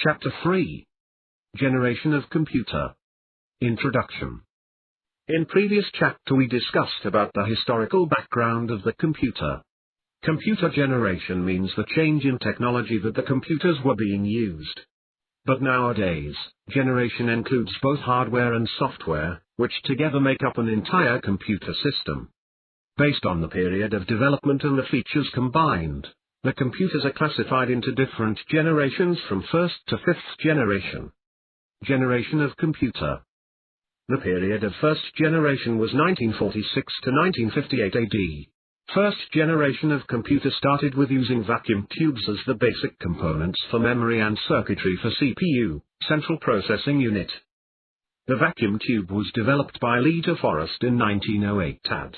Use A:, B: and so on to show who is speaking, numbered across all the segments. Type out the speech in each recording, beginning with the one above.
A: Chapter 3. Generation of Computer. Introduction. In previous chapter we discussed about the historical background of the computer. Computer generation means the change in technology that the computers were being used. But nowadays, generation includes both hardware and software, which together make up an entire computer system. Based on the period of development and the features combined, the computers are classified into different generations from first to fifth generation. Generation of computer. The period of first generation was 1946 to 1958 AD. First generation of computer started with using vacuum tubes as the basic components for memory and circuitry for CPU, Central Processing Unit. The vacuum tube was developed by Lee de Forest in 1908 AD.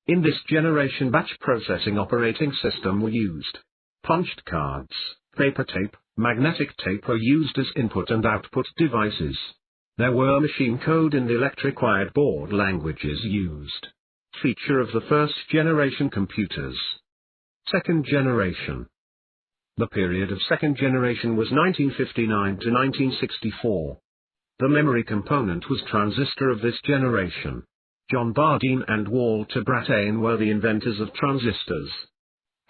A: In this generation batch processing operating system were used. Punched cards, paper tape, magnetic tape were used as input and output devices. There were machine code in the electric-wired board languages used. Feature of the first generation computers. Second generation. The period of second generation was 1959 to 1964. The memory component was transistor of this generation. John Bardeen and Walter Brattain were the inventors of transistors.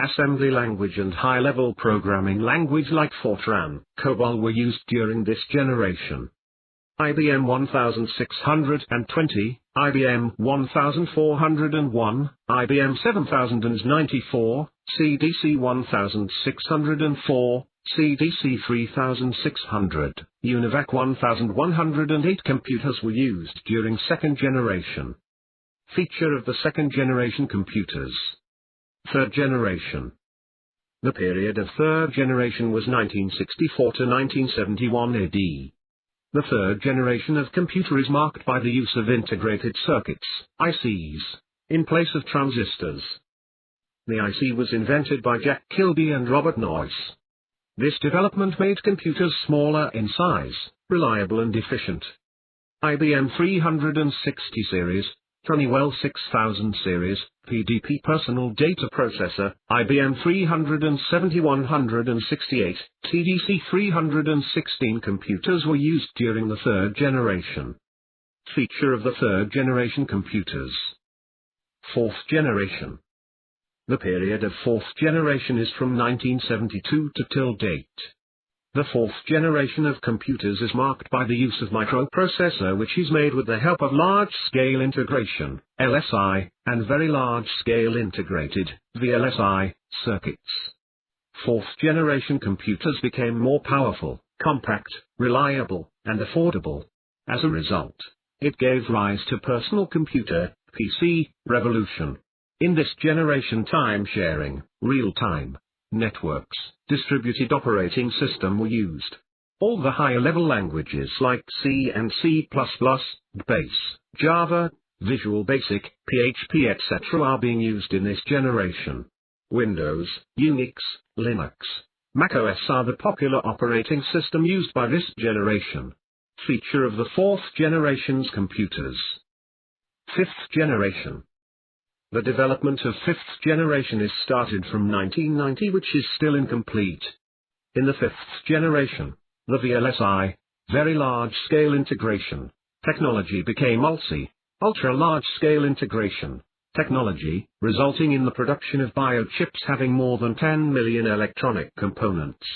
A: Assembly language and high-level programming language like Fortran, COBOL were used during this generation. IBM 1620, IBM 1401, IBM 7094, CDC 1604, CDC 3600, UNIVAC 1108 computers were used during second generation. Feature of the second generation computers. Third generation. The period of third generation was 1964 to 1971 AD. The third generation of computer is marked by the use of integrated circuits, ICs, in place of transistors. The IC was invented by Jack Kilby and Robert Noyce. This development made computers smaller in size, reliable and efficient. IBM 360 series, Honeywell 6000 series, PDP personal data processor, IBM 370-168, TDC 316 computers were used during the third generation. Feature of the third generation computers. Fourth generation. The period of fourth generation is from 1972 to till date. The fourth generation of computers is marked by the use of microprocessor, which is made with the help of large-scale integration, LSI, and very large-scale integrated, VLSI, circuits. Fourth generation computers became more powerful, compact, reliable, and affordable. As a result, it gave rise to personal computer, PC, revolution. In this generation, time-sharing, real-time networks, distributed operating system were used. All the higher-level languages like C and C++, Base, Java, Visual Basic, PHP etc. are being used in this generation. Windows, Unix, Linux, macOS are the popular operating system used by this generation. Feature of the fourth generation's computers. Fifth generation. The development of fifth generation is started from 1990, which is still incomplete. In the fifth generation, the VLSI, very large-scale integration, technology became ultra-large-scale integration, technology, resulting in the production of biochips having more than 10 million electronic components.